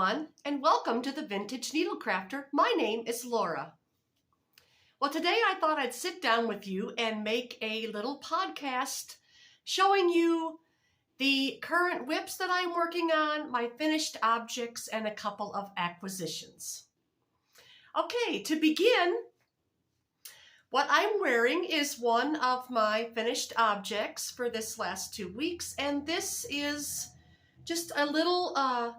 everyone, and welcome to the Vintage Needle Crafter. My name is Laura. Well, today I thought I'd sit down with you and make a little podcast showing you the current whips that I'm working on, my finished objects, and a couple of acquisitions. Okay, to begin, what I'm wearing is one of my finished objects for this last 2 weeks, and this is just a little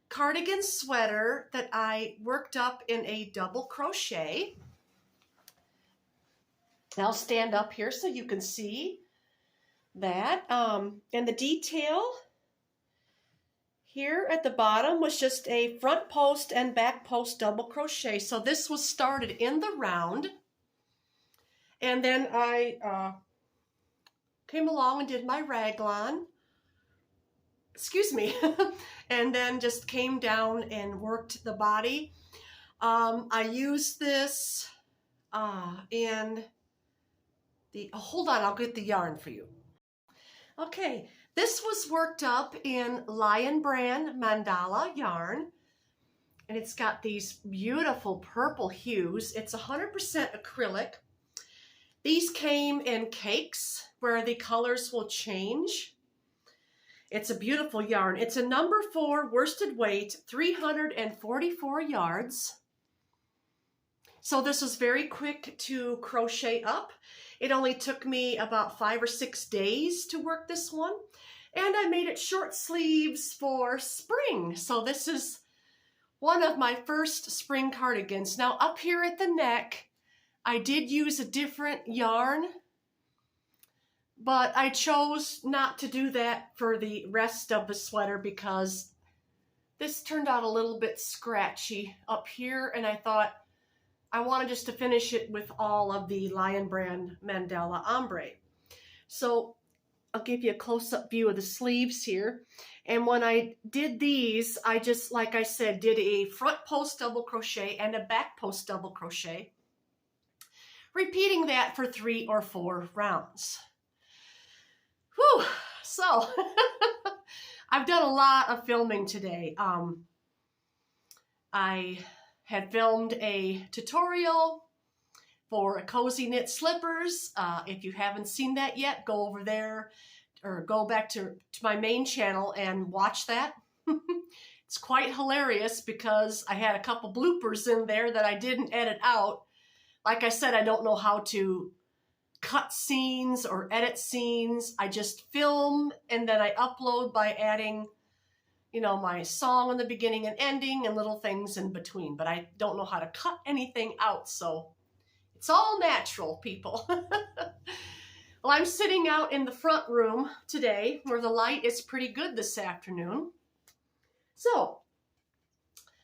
cardigan sweater that I worked up in a double crochet. I'll stand up here so you can see that. And the detail here at the bottom was just a front post and back post double crochet. So this was started in the round. And then I came along and did my raglan. Excuse me. And then just came down and worked the body. I used this in the, hold on, I'll get the yarn for you. Okay, this was worked up in Lion Brand Mandala yarn. And it's got these beautiful purple hues. It's 100% acrylic. These came in cakes where the colors will change. It's a beautiful yarn. It's a number 4 worsted weight, 344 yards. So this was very quick to crochet up. It only took me about 5 or 6 days to work this one. And I made it short sleeves for spring. So this is one of my first spring cardigans. Now up here at the neck, I did use a different yarn, but I chose not to do that for the rest of the sweater because this turned out a little bit scratchy up here, and I thought I wanted just to finish it with all of the Lion Brand Mandala ombre. So I'll give you a close-up view of the sleeves here. And when I did these, I just, like I said, did a front post double crochet and a back post double crochet, repeating that for 3 or 4 rounds. Whew, so I've done a lot of filming today. I had filmed a tutorial for Cozy Knit Slippers. If you haven't seen that yet, go over there or go back to my main channel and watch that. It's quite hilarious because I had a couple bloopers in there that I didn't edit out. Like I said, I don't know how to cut scenes or edit scenes. I just film and then I upload by adding, you know, my song in the beginning and ending and little things in between. But I don't know how to cut anything out, so it's all natural, people. Well, I'm sitting out in the front room today where the light is pretty good this afternoon. So,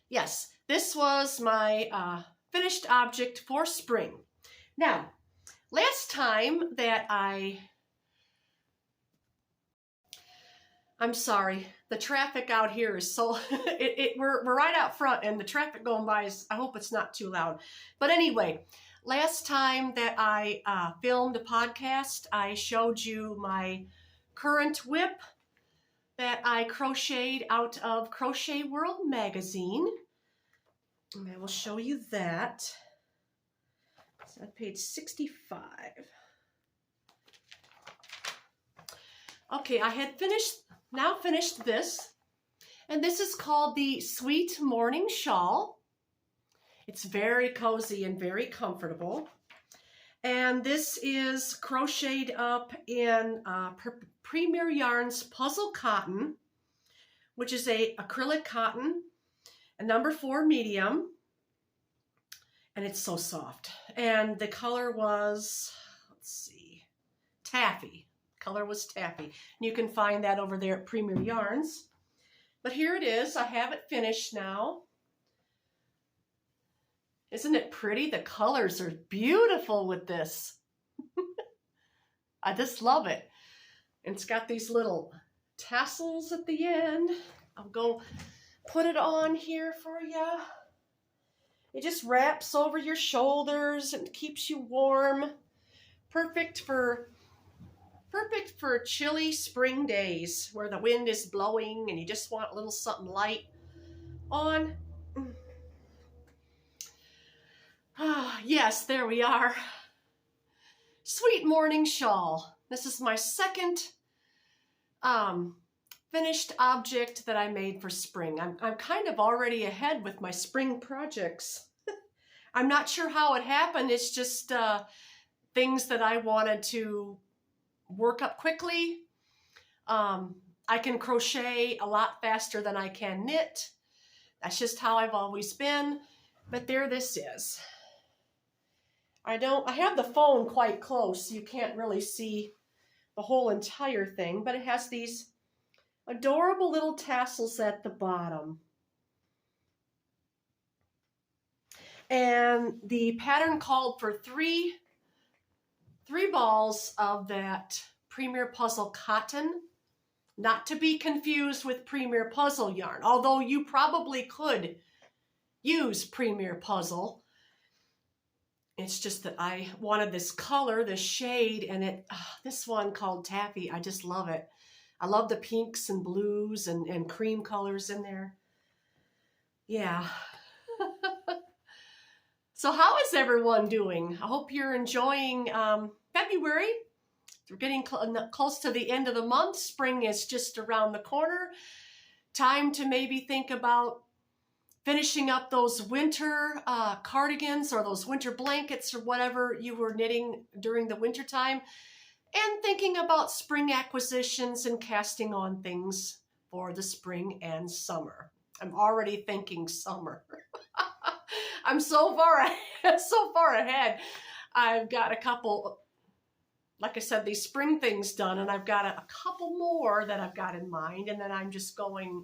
yes, this was my finished object for spring. Now, last time that I'm sorry, the traffic out here is so, we're right out front and the traffic going by is, I hope it's not too loud. But anyway, last time that I filmed a podcast, I showed you my current whip that I crocheted out of Crochet World magazine. And I will show you that. It's on page 65. Okay, I had now finished this, and this is called the Sweet Morning Shawl. It's very cozy and very comfortable. And this is crocheted up in Premier Yarns Puzzle Cotton, which is a acrylic cotton, a number 4 medium, and it's so soft. And the color was, let's see, taffy. Color was taffy. And you can find that over there at Premier Yarns. But here it is. I have it finished now. Isn't it pretty? The colors are beautiful with this. I just love it. And it's got these little tassels at the end. I'll go put it on here for you. It just wraps over your shoulders and keeps you warm. Perfect for chilly spring days where the wind is blowing and you just want a little something light on. Ah, yes, there we are. Sweet Morning Shawl. This is my second finished object that I made for spring. I'm kind of already ahead with my spring projects. I'm not sure how it happened. It's just things that I wanted to work up quickly. I can crochet a lot faster than I can knit. That's just how I've always been. But there this is. I have the phone quite close. You can't really see the whole entire thing, but it has these adorable little tassels at the bottom. And the pattern called for three balls of that Premier Puzzle cotton, not to be confused with Premier Puzzle yarn, although you probably could use Premier Puzzle. It's just that I wanted this color, this shade, and this one called Taffy, I just love it. I love the pinks and blues and cream colors in there. Yeah. So how is everyone doing? I hope you're enjoying February. We're getting close to the end of the month. Spring is just around the corner. Time to maybe think about finishing up those winter cardigans or those winter blankets or whatever you were knitting during the winter time, and thinking about spring acquisitions and casting on things for the spring and summer. I'm already thinking summer. I'm so far ahead. I've got a couple, like I said, these spring things done, and I've got a couple more that I've got in mind, and then I'm just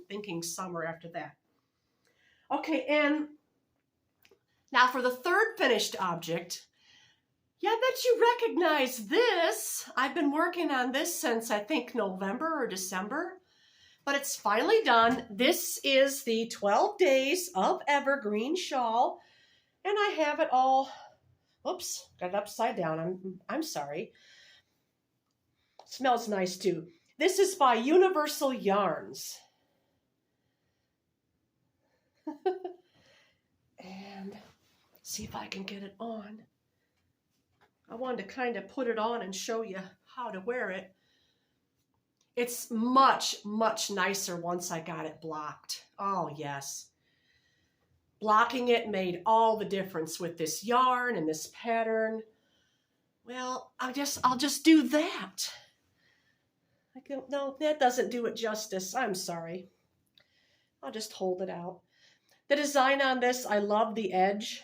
thinking summer after that. Okay, and now for the third finished object. Yeah, I bet you recognize this. I've been working on this since I think November or December, but it's finally done. This is the 12 Days of Evergreen Shawl, and I have it all, oops, got it upside down. I'm sorry. Smells nice too. This is by Universal Yarns. And see if I can get it on. I wanted to kind of put it on and show you how to wear it. It's much, much nicer once I got it blocked. Oh, yes. Blocking it made all the difference with this yarn and this pattern. Well, I'll just do that. No, that doesn't do it justice. I'm sorry. I'll just hold it out. The design on this, I love the edge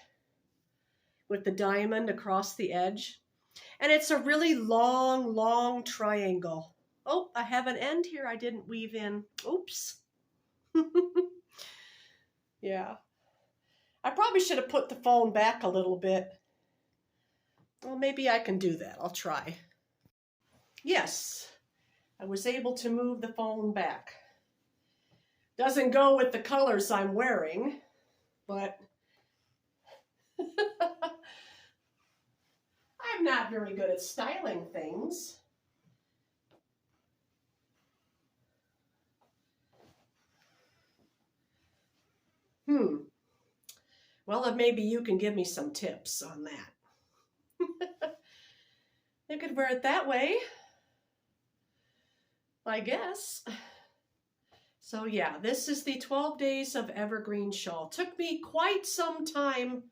with the diamond across the edge. And it's a really long, long triangle. Oh, I have an end here I didn't weave in. Oops. Yeah. I probably should have put the phone back a little bit. Well, maybe I can do that. I'll try. Yes, I was able to move the phone back. Doesn't go with the colors I'm wearing, but I'm not very good at styling things. Well, maybe you can give me some tips on that. I could wear it that way, I guess. So yeah, this is the 12 Days of Evergreen Shawl. Took me quite some time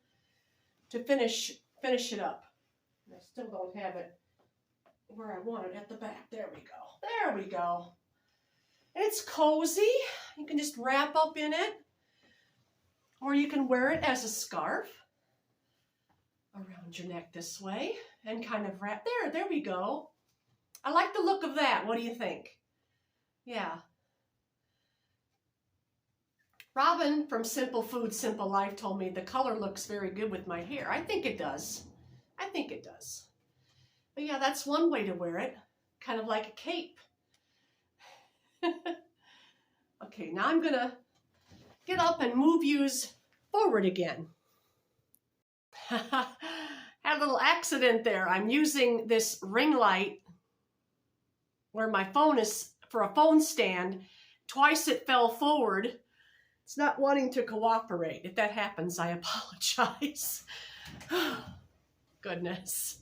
to finish it up. I still don't have it where I want it, at the back. There we go. There we go. And it's cozy. You can just wrap up in it, or you can wear it as a scarf around your neck this way and kind of wrap. There we go. I like the look of that. What do you think? Yeah. Robin from Simple Food, Simple Life told me the color looks very good with my hair. I think it does. I think it does. But yeah, that's one way to wear it. Kind of like a cape. Okay, now I'm gonna get up and move yous forward again. Had a little accident there. I'm using this ring light where my phone is for a phone stand. Twice it fell forward. It's not wanting to cooperate. If that happens, I apologize. Goodness.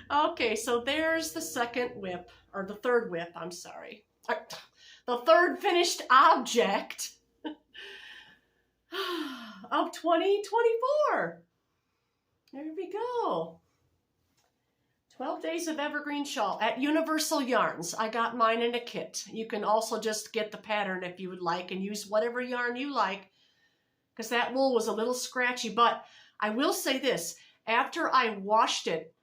Okay, so there's the second whip, or the third whip, I'm sorry. The third finished object of 2024. There we go. 12 Days of Evergreen Shawl at Universal Yarns. I got mine in a kit. You can also just get the pattern if you would like and use whatever yarn you like, because that wool was a little scratchy. But I will say this, after I washed it,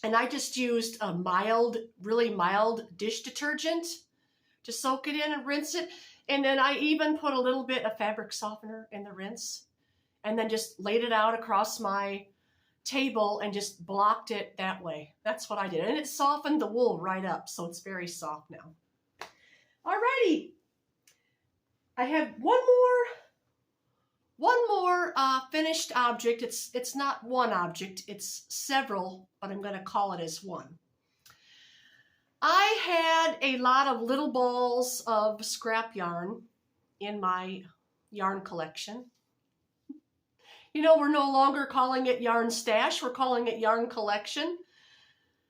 and I just used a mild, really mild dish detergent to soak it in and rinse it. And then I even put a little bit of fabric softener in the rinse and then just laid it out across my table and just blocked it that way. That's what I did. And it softened the wool right up, so it's very soft now. Alrighty. I have one more finished object. It's not one object, it's several, but I'm going to call it as one. I had a lot of little balls of scrap yarn in my yarn collection. You know, we're no longer calling it yarn stash, we're calling it yarn collection.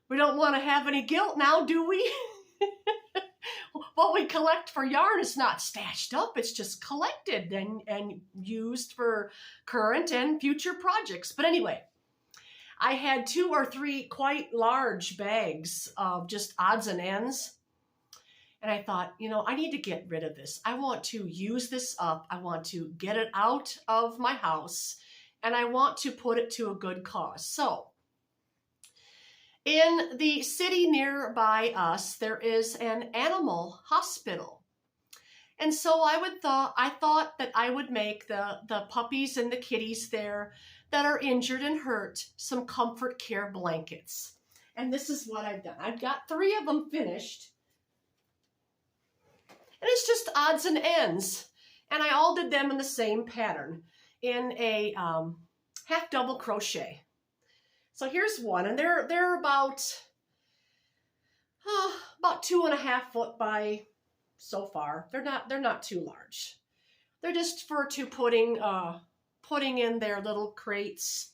We don't want to have any guilt now, do we? What we collect for yarn is not stashed up, it's just collected and used for current and future projects. But anyway, I had 2 or 3 quite large bags of just odds and ends. And I thought, you know, I need to get rid of this. I want to use this up. I want to get it out of my house. And I want to put it to a good cause. So, in the city nearby us, there is an animal hospital. And so I thought that I would make the puppies and the kitties there that are injured and hurt some comfort care blankets. And this is what I've done. I've got 3 of them finished. And it's just odds and ends. And I all did them in the same pattern in a half double crochet. So here's one, and they're about 2.5 foot by, so far. They're not too large. They're just for putting in their little crates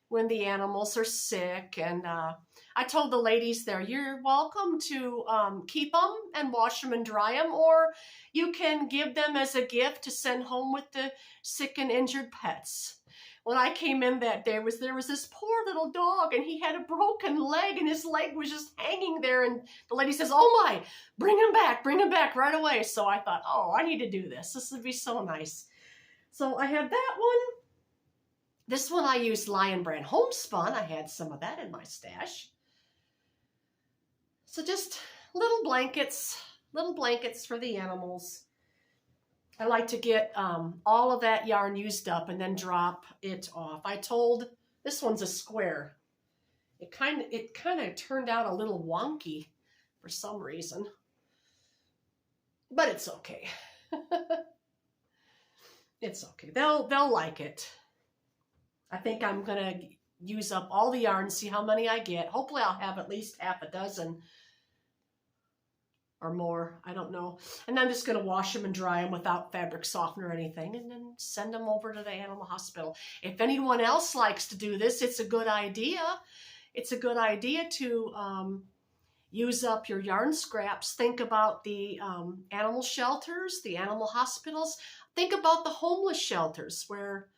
when the animals are sick. And I told the ladies there, you're welcome to keep them and wash them and dry them, or you can give them as a gift to send home with the sick and injured pets. When I came in that day, there was this poor little dog, and he had a broken leg, and his leg was just hanging there. And the lady says, oh my, bring him back right away. So I thought, oh, I need to do this. This would be so nice. So I have that one. This one I used Lion Brand Homespun. I had some of that in my stash. So just little blankets for the animals. I like to get all of that yarn used up and then drop it off. I told, this one's a square. It kind of turned out a little wonky for some reason, but it's okay. It's okay. They'll like it. I think I'm gonna use up all the yarn, see how many I get. Hopefully I'll have at least half a dozen or more, I don't know. And I'm just going to wash them and dry them without fabric softener or anything, and then send them over to the animal hospital. If anyone else likes to do this, it's a good idea. It's a good idea to use up your yarn scraps. Think about the animal shelters, the animal hospitals. Think about the homeless shelters where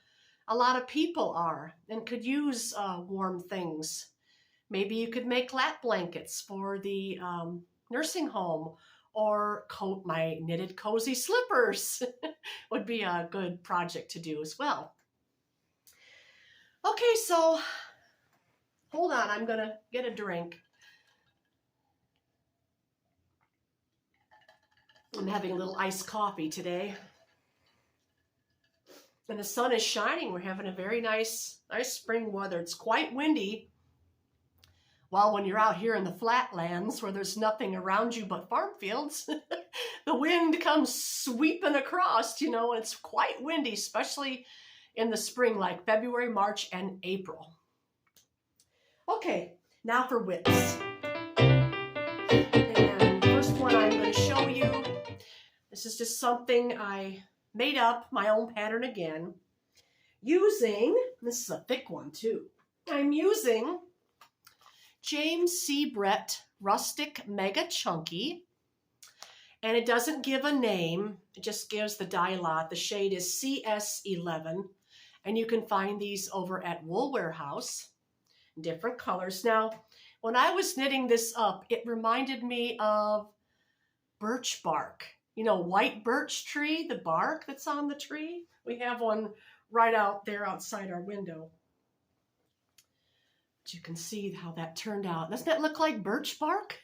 a lot of people are and could use warm things. Maybe you could make lap blankets for the nursing home, or my knitted cozy slippers would be a good project to do as well. Okay, so hold on, I'm gonna get a drink. I'm having a little iced coffee today. And the sun is shining. We're having a very nice spring weather. It's quite windy. While when you're out here in the flatlands where there's nothing around you but farm fields, the wind comes sweeping across, you know, and it's quite windy, especially in the spring, like February, March, and April. Okay, now for whips. And the first one I'm going to show you, this is just something I made up my own pattern again using, this is a thick one too, I'm using James C. Brett Rustic Mega Chunky. And it doesn't give a name, it just gives the dye lot. The shade is CS11. And you can find these over at Wool Warehouse, different colors. Now, when I was knitting this up, it reminded me of birch bark. You know, white birch tree, the bark that's on the tree. We have one right out there outside our window. But you can see how that turned out. Doesn't that look like birch bark?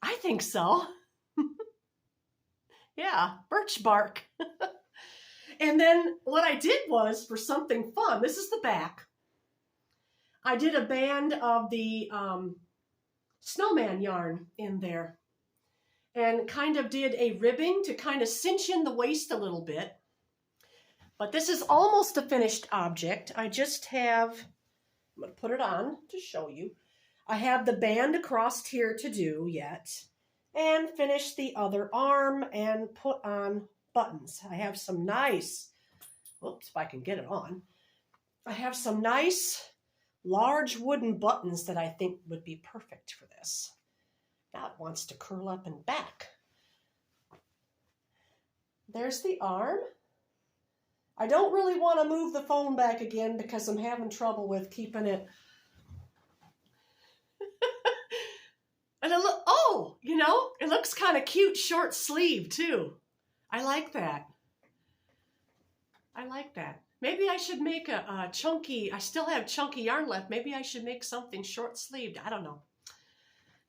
I think so. Yeah, birch bark. And then what I did was, for something fun, this is the back. I did a band of the snowman yarn in there and kind of did a ribbing to kind of cinch in the waist a little bit. But this is almost a finished object. I just have, I'm going to put it on to show you. I have the band across here to do yet, and finish the other arm and put on buttons. I have some nice, oops, if I can get it on. I have some nice large wooden buttons that I think would be perfect for this. Now it wants to curl up and back. There's the arm. I don't really want to move the phone back again because I'm having trouble with keeping it. And it look, oh, you know, it looks kind of cute, short sleeve too. I like that. I like that. Maybe I should make a chunky, I still have chunky yarn left. Maybe I should make something short sleeved. I don't know.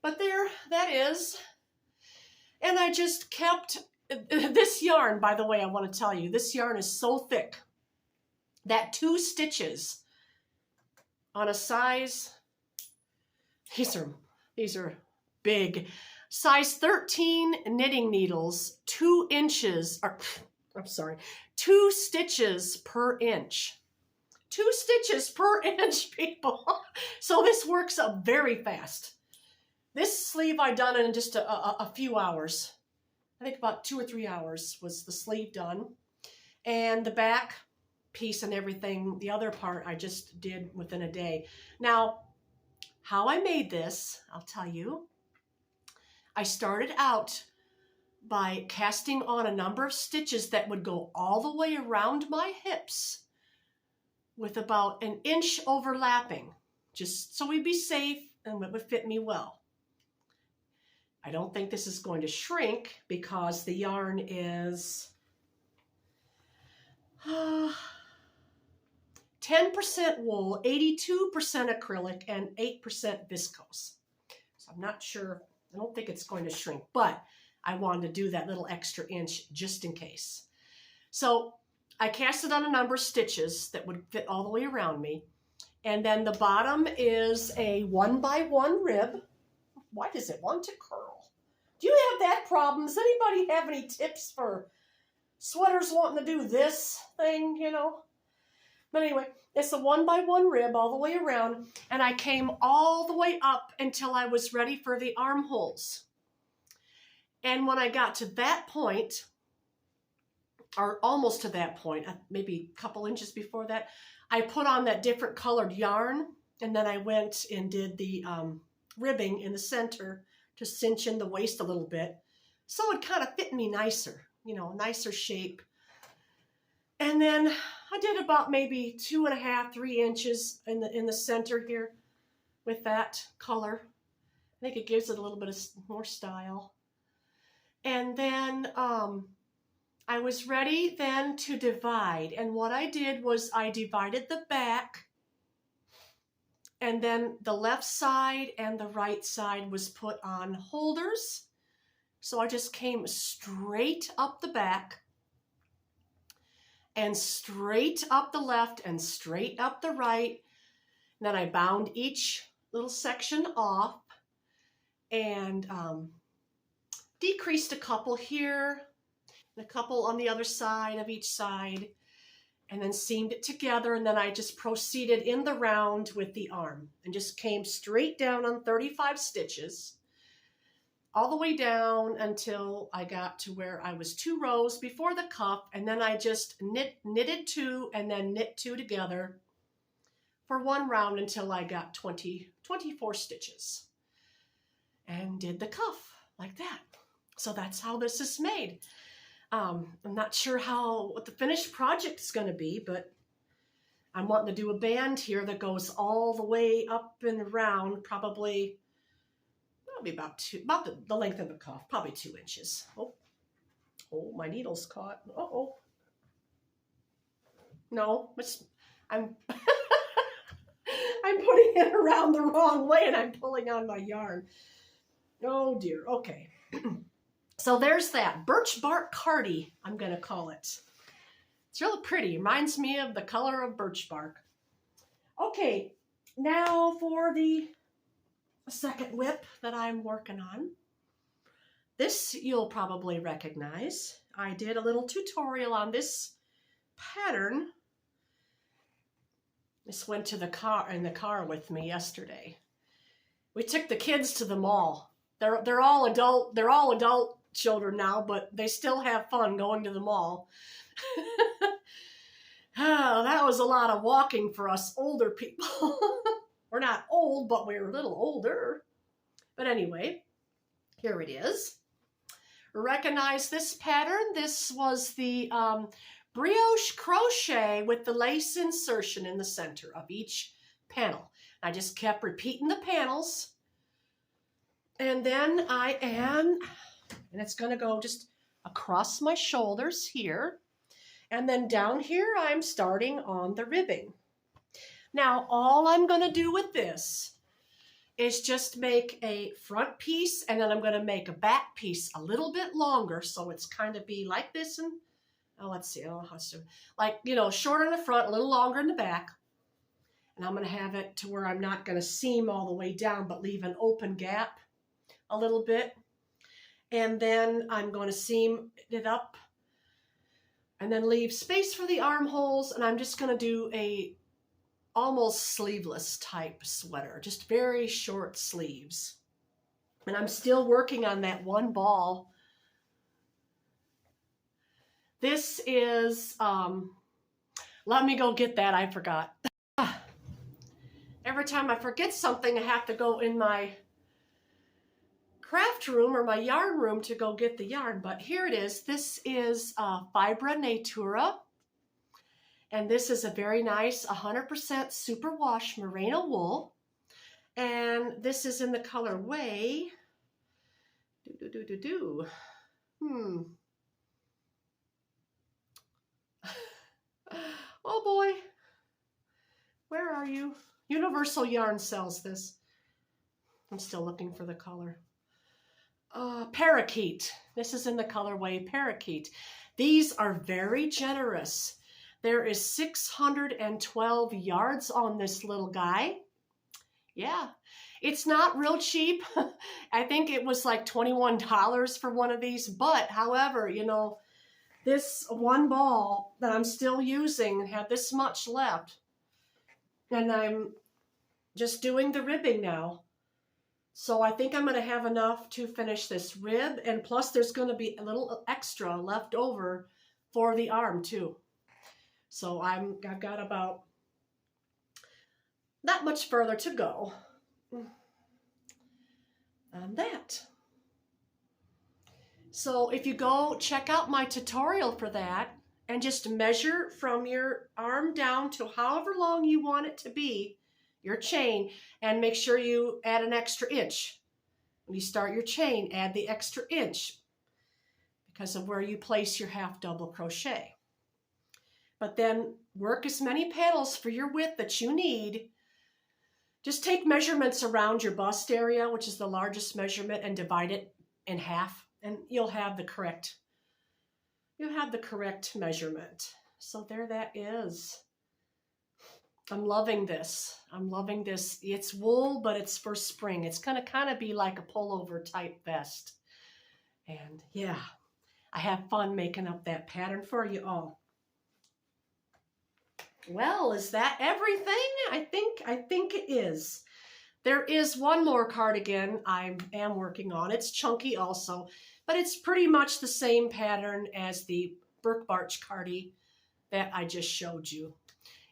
But there, that is. And I just kept, this yarn, by the way, I want to tell you, this yarn is so thick that 2 stitches on a size, these are big, size 13 knitting needles, 2 inches, or I'm sorry, 2 stitches per inch. 2 stitches per inch, people. So this works up very fast. This sleeve I done in just a few hours. I think about 2 or 3 hours was the sleeve done. And the back piece and everything, the other part I just did within a day. Now, how I made this, I'll tell you. I started out by casting on a number of stitches that would go all the way around my hips with about 1 inch overlapping, just so we'd be safe and it would fit me well. I don't think this is going to shrink because the yarn is 10% wool, 82% acrylic, and 8% viscose. So I'm not sure, I don't think it's going to shrink, but I wanted to do that little extra inch just in case. So I cast it on a number of stitches that would fit all the way around me. And then the bottom is a 1x1 rib. Why does it want to curl? Do you have that problem? Does anybody have any tips for sweaters wanting to do this thing, you know? But anyway, it's a 1x1 rib all the way around, and I came all the way up until I was ready for the armholes. And when I got to that point, or almost to that point, maybe a couple inches before that, I put on that different colored yarn, and then I went and did the ribbing in the center to cinch in the waist a little bit. So it kind of fit me nicer, you know, nicer shape. And then I did about maybe 2.5, 3 inches in the center here with that color. I think it gives it a little bit of more style. And then I was ready then to divide. And what I did was I divided the back, and then the left side and the right side was put on holders. So I just came straight up the back and straight up the left and straight up the right. And then I bound each little section off and decreased a couple here, and a couple on the other side of each side, and then seamed it together. And then I just proceeded in the round with the arm and just came straight down on 35 stitches all the way down until I got to where I was 2 rows before the cuff, and then I just knitted 2 and then knit 2 together for 1 round until I got 24 stitches, and did the cuff like that. So that's how this is made. I'm not sure what the finished project is going to be, but I'm wanting to do a band here that goes all the way up and around, probably about the length of the cuff, probably 2 inches. Oh, my needle's caught. Uh-oh. No, I'm I'm putting it around the wrong way and I'm pulling on my yarn. Oh dear. Okay. So there's that birch bark cardie, I'm going to call it. It's really pretty. Reminds me of the color of birch bark. Okay, now for the second whip that I'm working on. This you'll probably recognize. I did a little tutorial on this pattern. This went to in the car with me yesterday. We took the kids to the mall. They're all adult children now, but they still have fun going to the mall. Oh, that was a lot of walking for us older people. We're not old, but we're a little older. But anyway, here it is. Recognize this pattern? This was the brioche crochet with the lace insertion in the center of each panel. I just kept repeating the panels. And then and it's going to go just across my shoulders here. And then down here, I'm starting on the ribbing. Now, all I'm going to do with this is just make a front piece, and then I'm going to make a back piece a little bit longer, so it's kind of be like this, and let's see, I don't know how to, like, you know, short in the front, a little longer in the back. And I'm going to have it to where I'm not going to seam all the way down, but leave an open gap a little bit. And then I'm going to seam it up and then leave space for the armholes. And I'm just going to do a almost sleeveless type sweater, just very short sleeves. And I'm still working on that one ball. This is, let me go get that, I forgot. Every time I forget something, I have to go in my craft room or my yarn room to go get the yarn, but here it is. This is Fibra Natura, and this is a very nice 100% superwash merino wool, and this is in the color Way. Oh boy, where are you? Universal Yarn sells this. I'm still looking for the color. Parakeet. This is in the colorway Parakeet. These are very generous. There is 612 yards on this little guy. Yeah, it's not real cheap. I think it was like $21 for one of these, but however, you know, this one ball that I'm still using and have this much left, and I'm just doing the ribbing now. So I think I'm going to have enough to finish this rib, and plus there's going to be a little extra left over for the arm too. So I've got about not much further to go on that. So if you go check out my tutorial for that and just measure from your arm down to however long you want it to be, your chain, and make sure you add an extra inch. When you start your chain, add the extra inch because of where you place your half double crochet. But then work as many panels for your width that you need. Just take measurements around your bust area, which is the largest measurement, and divide it in half, and you'll have the correct measurement. So there that is. I'm loving this. I'm loving this. It's wool, but it's for spring. It's going to kind of be like a pullover type vest. And yeah, I have fun making up that pattern for you all. Well, is that everything? I think it is. There is one more cardigan I am working on. It's chunky also, but it's pretty much the same pattern as the Birch Cardi that I just showed you.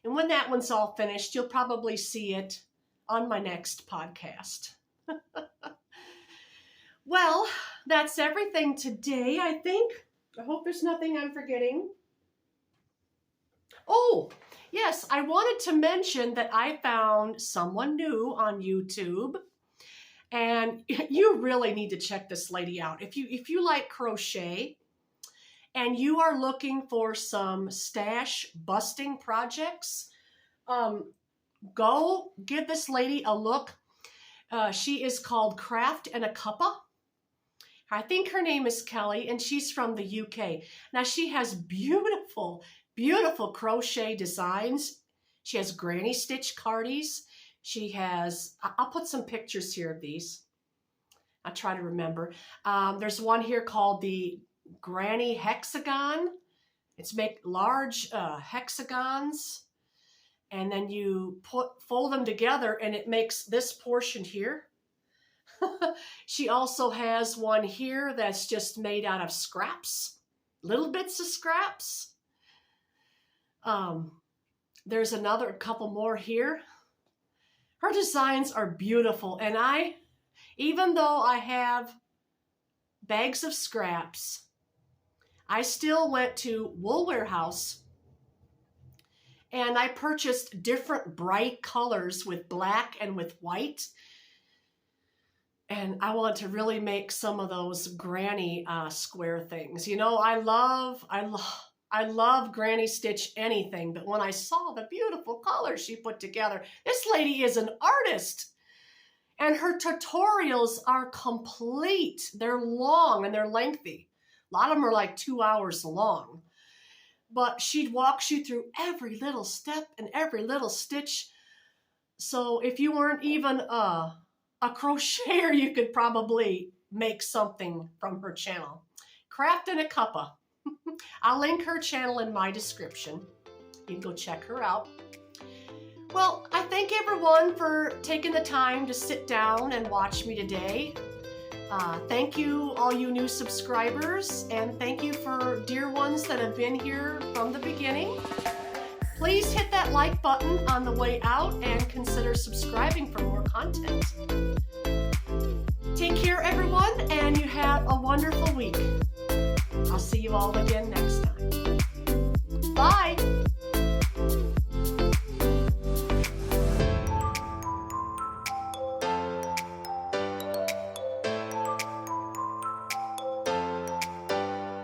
And when that one's all finished, you'll probably see it on my next podcast. Well, that's everything today, I think. I hope there's nothing I'm forgetting. Oh, yes, I wanted to mention that I found someone new on YouTube, and you really need to check this lady out. If you like crochet and you are looking for some stash busting projects, go give this lady a look. She is called Craft and a Cuppa. I think her name is Kelly, and she's from the UK. Now, she has beautiful, beautiful crochet designs. She has granny stitch cardies. She has, I'll put some pictures here of these. I'll try to remember. There's one here called the Granny Hexagon. It's make large hexagons, and then you fold them together, and it makes this portion here. She also has one here that's just made out of scraps, little bits of scraps. There's another couple more here. Her designs are beautiful, and even though I have bags of scraps, I still went to Wool Warehouse and I purchased different bright colors with black and with white. And I want to really make some of those granny square things. You know, I love granny stitch anything, but when I saw the beautiful colors she put together, this lady is an artist. And her tutorials are complete. They're long and they're lengthy. A lot of them are like 2 hours long. But she walks you through every little step and every little stitch. So if you weren't even a crocheter, you could probably make something from her channel. Craft and a Cuppa. I'll link her channel in my description. You can go check her out. Well, I thank everyone for taking the time to sit down and watch me today. Thank you, all you new subscribers, and thank you for dear ones that have been here from the beginning. Please hit that like button on the way out and consider subscribing for more content. Take care, everyone, and you have a wonderful week. I'll see you all again next time. Bye!